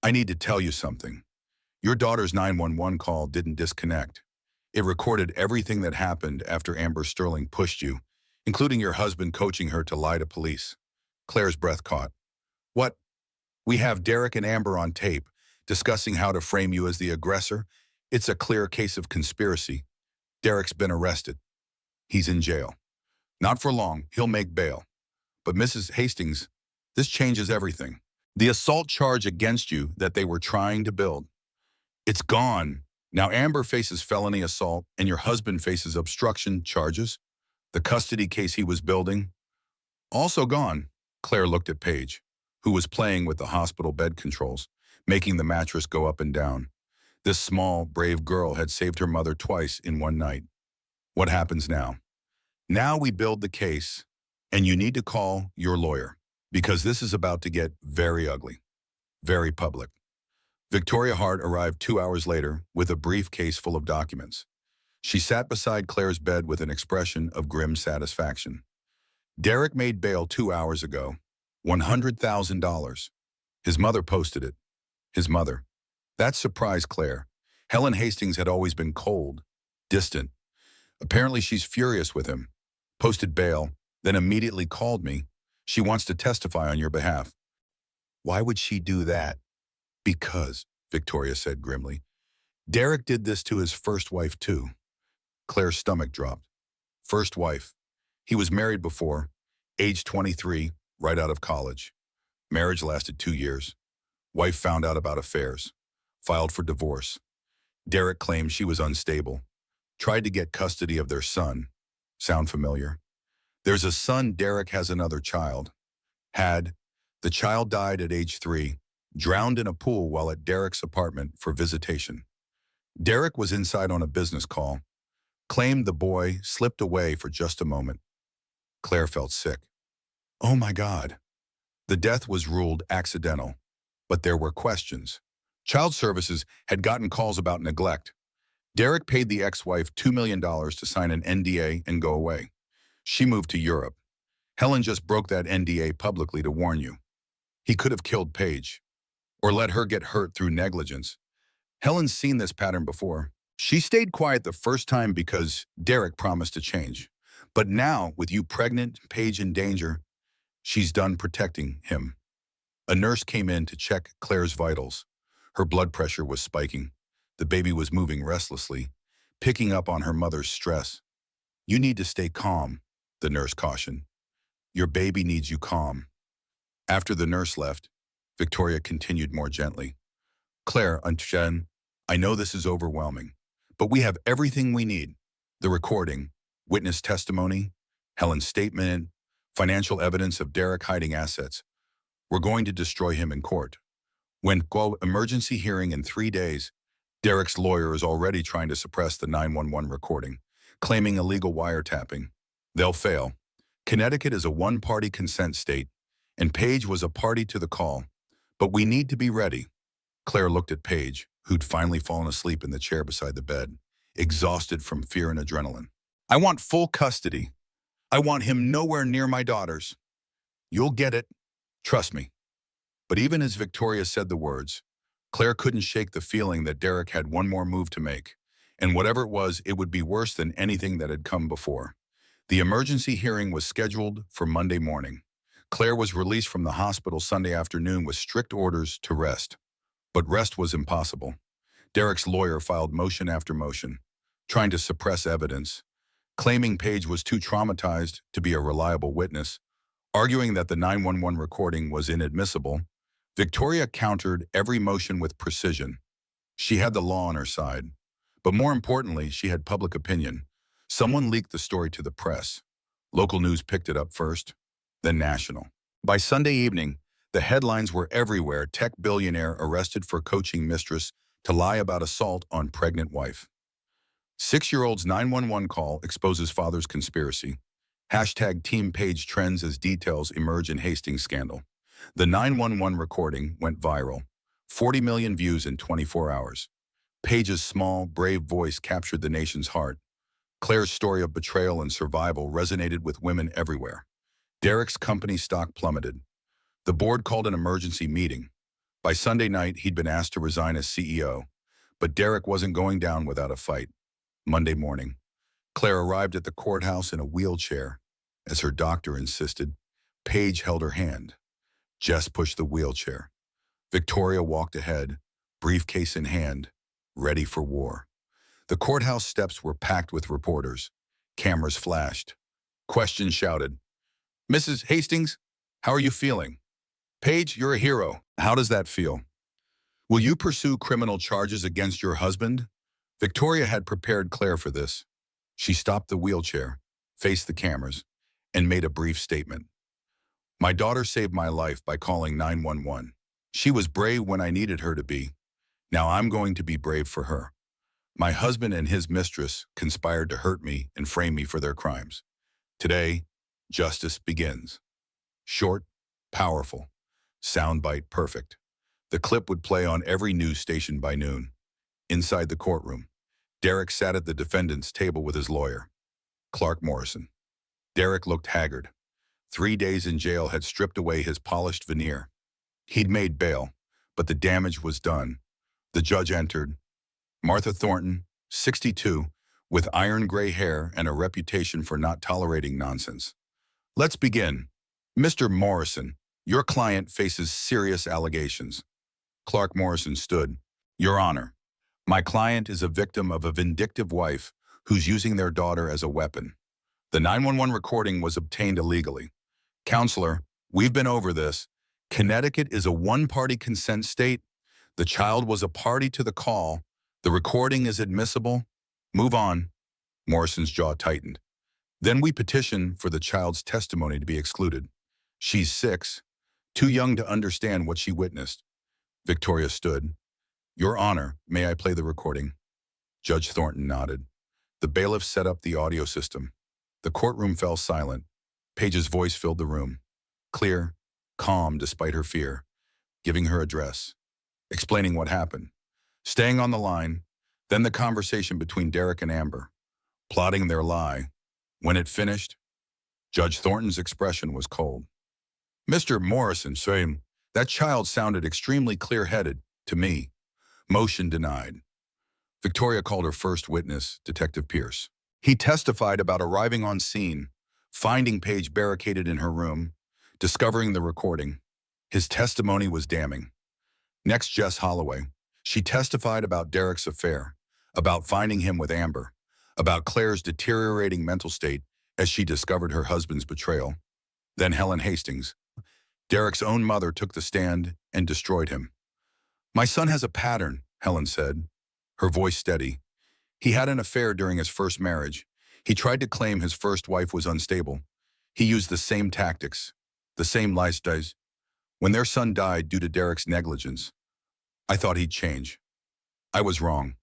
I need to tell you something. Your daughter's 911 call didn't disconnect. It recorded everything that happened after Amber Sterling pushed you, including your husband coaching her to lie to police. Claire's breath caught. What? We have Derek and Amber on tape, discussing how to frame you as the aggressor. It's a clear case of conspiracy. Derek's been arrested. He's in jail. Not for long, he'll make bail. But Mrs. Hastings, this changes everything. The assault charge against you that they were trying to build. It's gone. Now Amber faces felony assault and your husband faces obstruction charges. The custody case he was building, also gone. Claire looked at Paige, who was playing with the hospital bed controls, making the mattress go up and down. This small, brave girl had saved her mother twice in one night. What happens now? Now we build the case, and you need to call your lawyer, because this is about to get very ugly, very public. Victoria Hart arrived 2 hours later with a briefcase full of documents. She sat beside Claire's bed with an expression of grim satisfaction. Derek made bail 2 hours ago. $100,000. His mother posted it. His mother. That surprised Claire. Helen Hastings had always been cold, distant. Apparently she's furious with him. Posted bail, then immediately called me. She wants to testify on your behalf. Why would she do that? Because, Victoria said grimly. Derek did this to his first wife too. Claire's stomach dropped. First wife. He was married before, age 23, right out of college. Marriage lasted 2 years. Wife found out about affairs. Filed for divorce. Derek claimed she was unstable. Tried to get custody of their son. Sound familiar? There's a son. Derek has another child. Had. The child died at age 3, drowned in a pool while at Derek's apartment for visitation. Derek was inside on a business call. Claimed the boy slipped away for just a moment. Claire felt sick. Oh my God. The death was ruled accidental, but there were questions. Child Services had gotten calls about neglect. Derek paid the ex-wife $2 million to sign an NDA and go away. She moved to Europe. Helen just broke that NDA publicly to warn you. He could have killed Paige, or let her get hurt through negligence. Helen's seen this pattern before. She stayed quiet the first time because Derek promised to change. But now, with you pregnant, Paige in danger, she's done protecting him. A nurse came in to check Claire's vitals. Her blood pressure was spiking. The baby was moving restlessly, picking up on her mother's stress. You need to stay calm, the nurse cautioned. Your baby needs you calm. After the nurse left, Victoria continued more gently. Claire, Jen, I know this is overwhelming, but we have everything we need. The recording, witness testimony, Helen's statement, financial evidence of Derek hiding assets. We're going to destroy him in court. When, quote, emergency hearing in 3 days, Derek's lawyer is already trying to suppress the 911 recording, claiming illegal wiretapping. They'll fail. Connecticut is a one-party consent state, and Paige was a party to the call. But we need to be ready. Claire looked at Paige, who'd finally fallen asleep in the chair beside the bed, exhausted from fear and adrenaline. I want full custody. I want him nowhere near my daughters. You'll get it. Trust me. But even as Victoria said the words, Claire couldn't shake the feeling that Derek had one more move to make, and whatever it was, it would be worse than anything that had come before. The emergency hearing was scheduled for Monday morning. Claire was released from the hospital Sunday afternoon with strict orders to rest. But rest was impossible. Derek's lawyer filed motion after motion, trying to suppress evidence, claiming Paige was too traumatized to be a reliable witness, arguing that the 911 recording was inadmissible. Victoria countered every motion with precision. She had the law on her side. But more importantly, she had public opinion. Someone leaked the story to the press. Local news picked it up first, then national. By Sunday evening, the headlines were everywhere. Tech billionaire arrested for coaching mistress to lie about assault on pregnant wife. 6-year-old's 911 call exposes father's conspiracy. Hashtag Team Paige trends as details emerge in Hastings scandal. The 911 recording went viral. 40 million views in 24 hours. Paige's small, brave voice captured the nation's heart. Claire's story of betrayal and survival resonated with women everywhere. Derek's company stock plummeted. The board called an emergency meeting. By Sunday night, he'd been asked to resign as CEO. But Derek wasn't going down without a fight. Monday morning, Claire arrived at the courthouse in a wheelchair. As her doctor insisted, Paige held her hand. Jess pushed the wheelchair. Victoria walked ahead, briefcase in hand, ready for war. The courthouse steps were packed with reporters. Cameras flashed. Questions shouted. Mrs. Hastings, how are you feeling? Paige, you're a hero. How does that feel? Will you pursue criminal charges against your husband? Victoria had prepared Claire for this. She stopped the wheelchair, faced the cameras, and made a brief statement. My daughter saved my life by calling 911. She was brave when I needed her to be. Now I'm going to be brave for her. My husband and his mistress conspired to hurt me and frame me for their crimes. Today, justice begins. Short, powerful, soundbite perfect. The clip would play on every news station by noon. Inside the courtroom, Derek sat at the defendant's table with his lawyer, Clark Morrison. Derek looked haggard. 3 days in jail had stripped away his polished veneer. He'd made bail, but the damage was done. The judge entered. Martha Thornton, 62, with iron gray hair and a reputation for not tolerating nonsense. Let's begin. Mr. Morrison, your client faces serious allegations. Clark Morrison stood. Your Honor, my client is a victim of a vindictive wife who's using their daughter as a weapon. The 911 recording was obtained illegally. Counselor, we've been over this. Connecticut is a one-party consent state. The child was a party to the call. The recording is admissible. Move on. Morrison's jaw tightened. Then we petition for the child's testimony to be excluded. She's 6, too young to understand what she witnessed. Victoria stood. Your Honor, may I play the recording? Judge Thornton nodded. The bailiff set up the audio system. The courtroom fell silent. Paige's voice filled the room. Clear, calm despite her fear, giving her address, explaining what happened, staying on the line, then the conversation between Derek and Amber, plotting their lie. When it finished, Judge Thornton's expression was cold. Mr. Morrison, saying, that child sounded extremely clear-headed to me. Motion denied. Victoria called her first witness, Detective Pierce. He testified about arriving on scene, finding Paige barricaded in her room, discovering the recording. His testimony was damning. Next, Jess Holloway. She testified about Derek's affair, about finding him with Amber, about Claire's deteriorating mental state as she discovered her husband's betrayal. Then Helen Hastings. Derek's own mother took the stand and destroyed him. My son has a pattern, Helen said, her voice steady. He had an affair during his first marriage. He tried to claim his first wife was unstable. He used the same tactics, the same lifestyles. When their son died due to Derek's negligence, I thought he'd change. I was wrong.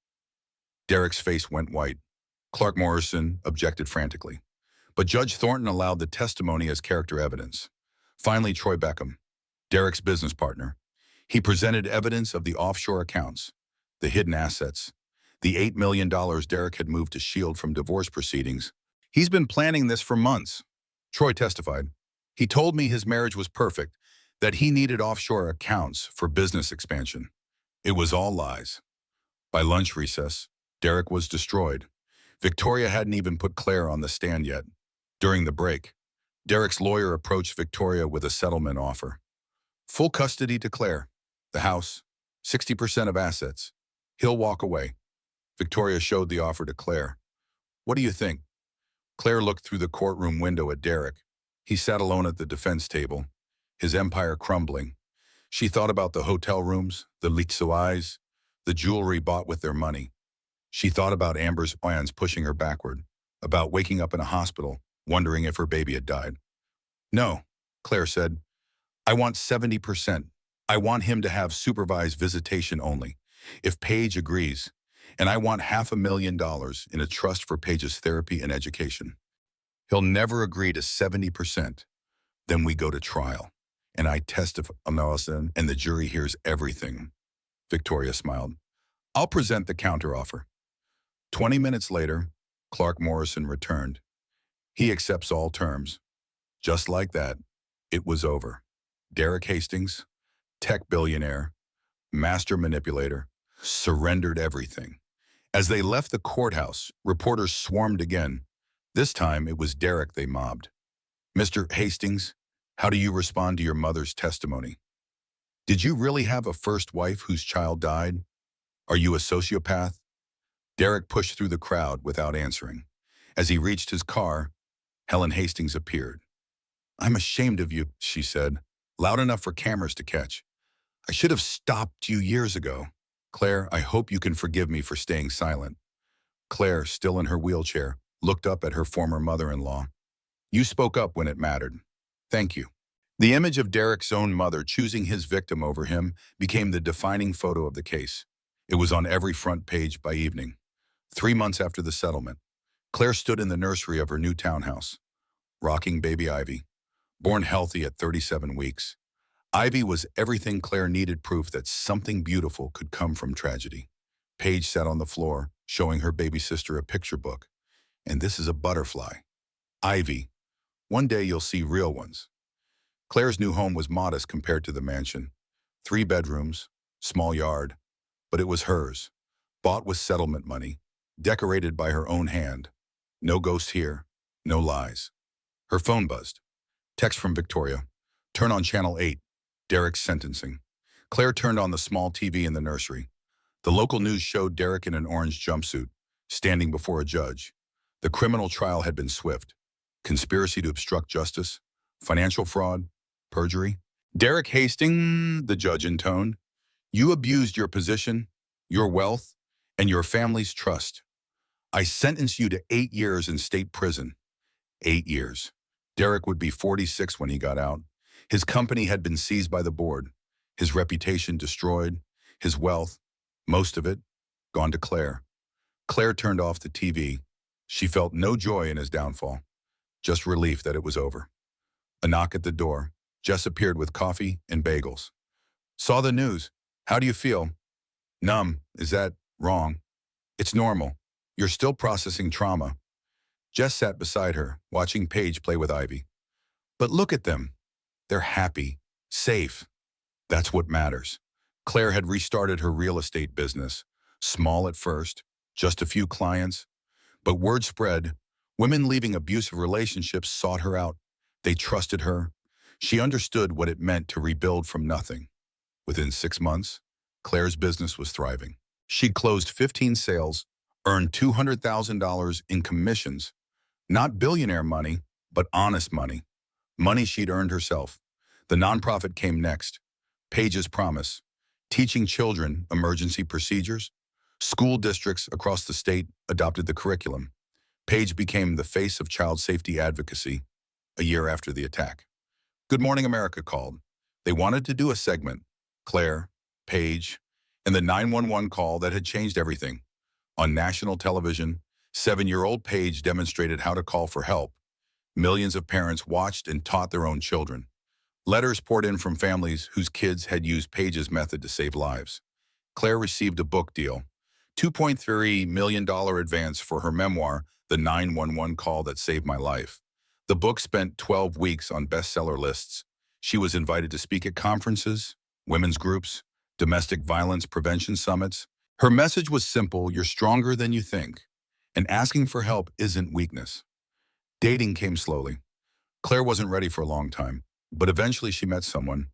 Derek's face went white. Clark Morrison objected frantically. But Judge Thornton allowed the testimony as character evidence. Finally, Troy Beckham, Derek's business partner. He presented evidence of the offshore accounts, the hidden assets, the $8 million Derek had moved to shield from divorce proceedings. He's been planning this for months. Troy testified. He told me his marriage was perfect, that he needed offshore accounts for business expansion. It was all lies. By lunch recess, Derek was destroyed. Victoria hadn't even put Claire on the stand yet. During the break, Derek's lawyer approached Victoria with a settlement offer. Full custody to Claire, the house, 60% of assets. He'll walk away. Victoria showed the offer to Claire. What do you think? Claire looked through the courtroom window at Derek. He sat alone at the defense table, his empire crumbling. She thought about the hotel rooms, the litsuais, the jewelry bought with their money. She thought about Amber's plans pushing her backward, about waking up in a hospital, wondering if her baby had died. No, Claire said. I want 70%. I want him to have supervised visitation only, if Paige agrees. And I want $500,000 in a trust for Paige's therapy and education. He'll never agree to 70%. Then we go to trial. And I testify, and the jury hears everything. Victoria smiled. I'll present the counteroffer. 20 minutes later, Clark Morrison returned. He accepts all terms. Just like that, it was over. Derek Hastings, tech billionaire, master manipulator, surrendered everything. As they left the courthouse, reporters swarmed again. This time, it was Derek they mobbed. Mr. Hastings, how do you respond to your mother's testimony? Did you really have a first wife whose child died? Are you a sociopath? Derek pushed through the crowd without answering. As he reached his car, Helen Hastings appeared. I'm ashamed of you, she said, loud enough for cameras to catch. I should have stopped you years ago. Claire, I hope you can forgive me for staying silent. Claire, still in her wheelchair, looked up at her former mother-in-law. You spoke up when it mattered. Thank you. The image of Derek's own mother choosing his victim over him became the defining photo of the case. It was on every front page by evening. 3 months after the settlement, Claire stood in the nursery of her new townhouse, rocking baby Ivy, born healthy at 37 weeks. Ivy was everything Claire needed, proof that something beautiful could come from tragedy. Paige sat on the floor, showing her baby sister a picture book. And this is a butterfly. Ivy, one day you'll see real ones. Claire's new home was modest compared to the mansion. 3 bedrooms, small yard, but it was hers. Bought with settlement money, decorated by her own hand. No ghost here, no lies. Her phone buzzed. Text from Victoria. Turn on channel 8. Derek's sentencing. Claire turned on the small TV in the nursery. The local news showed Derek in an orange jumpsuit, standing before a judge. The criminal trial had been swift. Conspiracy to obstruct justice, financial fraud, perjury. Derek Hastings, the judge intoned, you abused your position, your wealth, and your family's trust. I sentence you to 8 years in state prison. 8 years. Derek would be 46 when he got out. His company had been seized by the board, his reputation destroyed, his wealth, most of it, gone to Claire. Claire turned off the TV. She felt no joy in his downfall, just relief that it was over. A knock at the door. Jess appeared with coffee and bagels. Saw the news. How do you feel? Numb. Is that wrong? It's normal. You're still processing trauma. Jess sat beside her, watching Paige play with Ivy. But look at them. They're happy, safe. That's what matters. Claire had restarted her real estate business, small at first, just a few clients. But word spread. Women leaving abusive relationships sought her out. They trusted her. She understood what it meant to rebuild from nothing. Within 6 months, Claire's business was thriving. She'd closed 15 sales, earned $200,000 in commissions. Not billionaire money, but honest money. Money she'd earned herself. The nonprofit came next. Paige's Promise. Teaching children emergency procedures. School districts across the state adopted the curriculum. Paige became the face of child safety advocacy a year after the attack. Good Morning America called. They wanted to do a segment. Claire, Paige, and the 911 call that had changed everything. On national television, 7-year-old Paige demonstrated how to call for help. Millions of parents watched and taught their own children. Letters poured in from families whose kids had used Paige's method to save lives. Claire received a book deal, $2.3 million advance for her memoir, The 911 Call That Saved My Life. The book spent 12 weeks on bestseller lists. She was invited to speak at conferences, women's groups, domestic violence prevention summits. Her message was simple: you're stronger than you think, and asking for help isn't weakness. Dating came slowly. Claire wasn't ready for a long time, but eventually she met someone,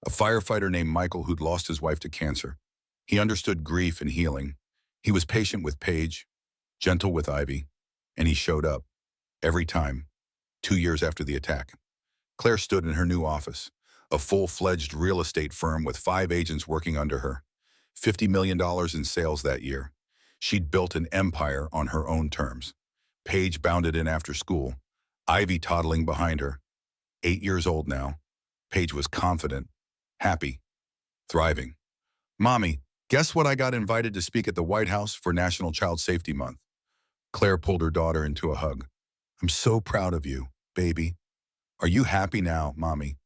a firefighter named Michael who'd lost his wife to cancer. He understood grief and healing. He was patient with Paige, gentle with Ivy, and he showed up every time. 2 years after the attack, Claire stood in her new office, a full-fledged real estate firm with 5 agents working under her. $50 million in sales that year. She'd built an empire on her own terms. Paige bounded in after school, Ivy toddling behind her. 8 years old now, Paige was confident, happy, thriving. Mommy, guess what? I got invited to speak at the White House for National Child Safety Month. Claire pulled her daughter into a hug. I'm so proud of you, baby. Are you happy now, Mommy?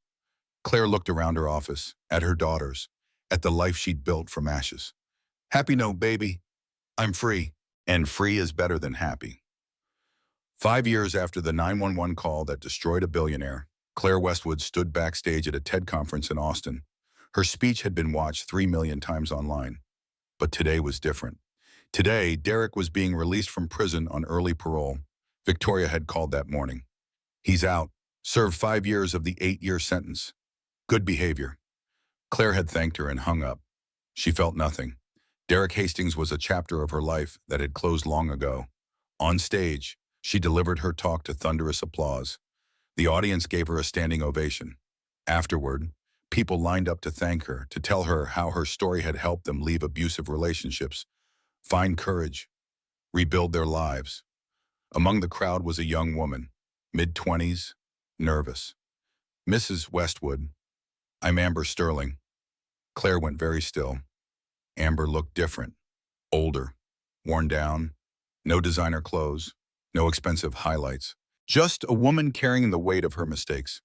Claire looked around her office, at her daughters, at the life she'd built from ashes. Happy no, baby. I'm free, and free is better than happy. 5 years after the 911 call that destroyed a billionaire, Claire Westwood stood backstage at a TED conference in Austin. Her speech had been watched 3 million times online. But today was different. Today, Derek was being released from prison on early parole. Victoria had called that morning. He's out, served 5 years of the 8-year sentence. Good behavior. Claire had thanked her and hung up. She felt nothing. Derek Hastings was a chapter of her life that had closed long ago. On stage, she delivered her talk to thunderous applause. The audience gave her a standing ovation. Afterward, People lined up to thank her, to tell her how her story had helped them leave abusive relationships, find courage, rebuild their lives. Among the crowd was a young woman, mid-20s, nervous. "Mrs. Westwood, I'm Amber Sterling." Claire went very still. Amber looked different, older, worn down, no designer clothes, no expensive highlights. Just a woman carrying the weight of her mistakes.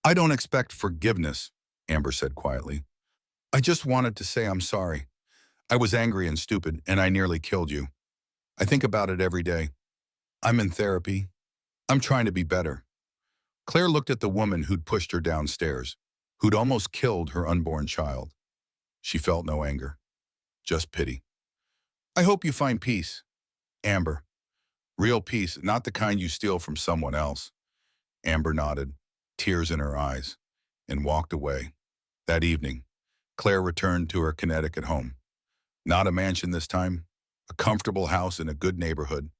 "I don't expect forgiveness," Amber said quietly. "I just wanted to say I'm sorry. I was angry and stupid, and I nearly killed you. I think about it every day. I'm in therapy. I'm trying to be better." Claire looked at the woman who'd pushed her downstairs, who'd almost killed her unborn child. She felt no anger, just pity. "I hope you find peace, Amber. Real peace, not the kind you steal from someone else." Amber nodded, tears in her eyes, and walked away. That evening, Claire returned to her Connecticut home. Not a mansion this time, a comfortable house in a good neighborhood.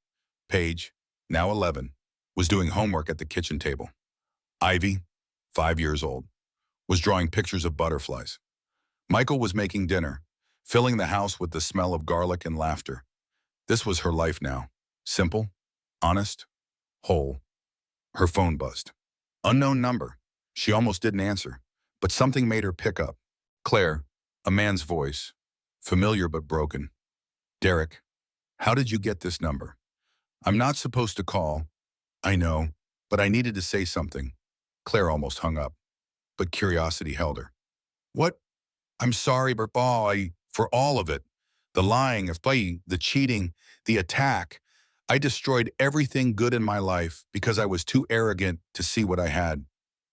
Paige, now 11, was doing homework at the kitchen table. Ivy, 5 years old, was drawing pictures of butterflies. Michael was making dinner, filling the house with the smell of garlic and laughter. This was her life now. Simple, honest, whole. Her phone buzzed. Unknown number. She almost didn't answer, but something made her pick up. Claire, a man's voice, familiar but broken. "Derek, how did you get this number?" "I'm not supposed to call." "I know, but I needed to say something." Claire almost hung up, but curiosity held her. "What? I'm sorry, but for all of it. The lying, the cheating, the attack. I destroyed everything good in my life because I was too arrogant to see what I had.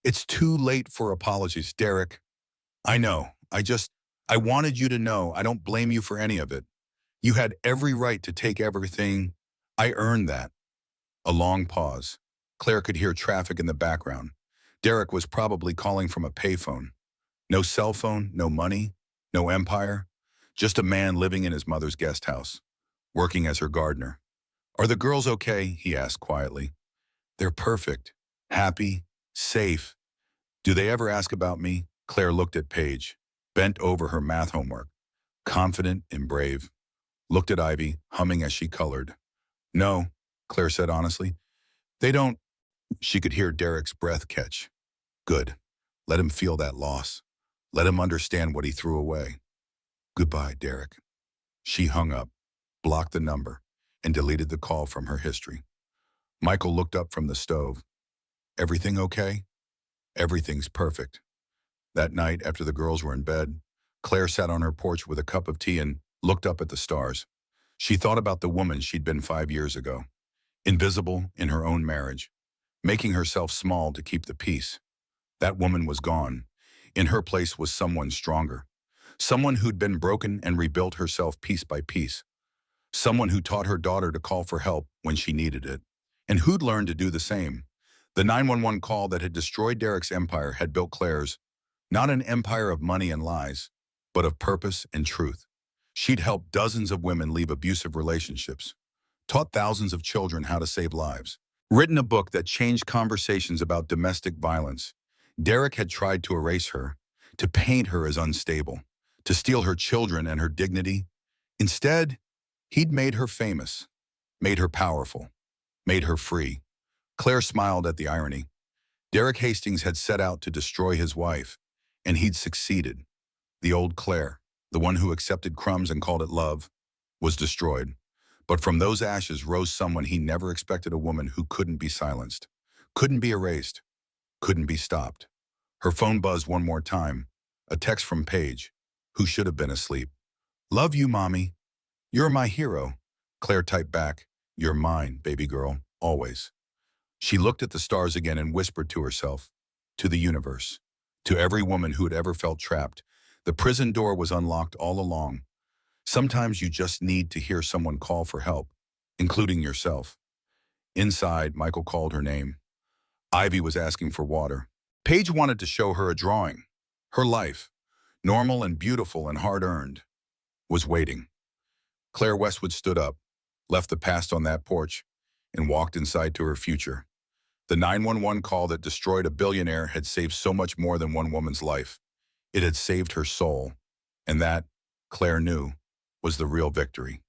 It's too late for apologies, Derek. I know. I wanted you to know I don't blame you for any of it. You had every right to take everything. I earned that." A long pause. Claire could hear traffic in the background. Derek was probably calling from a payphone. No cell phone, no money, no empire. Just a man living in his mother's guest house, working as her gardener. "Are the girls okay?" he asked quietly. "They're perfect, happy, safe." "Do they ever ask about me?" Claire looked at Paige, bent over her math homework, confident and brave. Looked at Ivy, humming as she colored. "No," Claire said honestly. "They don't." She could hear Derek's breath catch. Good. Let him feel that loss. Let him understand what he threw away. "Goodbye, Derek." She hung up, blocked the number, and deleted the call from her history. Michael looked up from the stove. "Everything okay?" "Everything's perfect." That night, after the girls were in bed, Claire sat on her porch with a cup of tea and looked up at the stars. She thought about the woman she'd been 5 years ago, invisible in her own marriage, making herself small to keep the peace. That woman was gone. In her place was someone stronger, someone who'd been broken and rebuilt herself piece by piece, someone who taught her daughter to call for help when she needed it, and who'd learned to do the same. The 911 call that had destroyed Derek's empire had built Claire's, not an empire of money and lies, but of purpose and truth. She'd helped dozens of women leave abusive relationships, taught thousands of children how to save lives, written a book that changed conversations about domestic violence. Derek had tried to erase her, to paint her as unstable, to steal her children and her dignity. Instead, he'd made her famous, made her powerful, made her free. Claire smiled at the irony. Derek Hastings had set out to destroy his wife, and he'd succeeded. The old Claire, the one who accepted crumbs and called it love, was destroyed. But from those ashes rose someone he never expected, a woman who couldn't be silenced, couldn't be erased, couldn't be stopped. Her phone buzzed one more time, a text from Paige, who should have been asleep. "Love you, Mommy. You're my hero." Claire typed back, "You're mine, baby girl, always." She looked at the stars again and whispered to herself, to the universe, to every woman who had ever felt trapped. The prison door was unlocked all along. Sometimes you just need to hear someone call for help, including yourself. Inside, Michael called her name. Ivy was asking for water. Paige wanted to show her a drawing. Her life, normal and beautiful and hard-earned, was waiting. Claire Westwood stood up, left the past on that porch, and walked inside to her future. The 911 call that destroyed a billionaire had saved so much more than one woman's life. It had saved her soul, and that, Claire knew, was the real victory.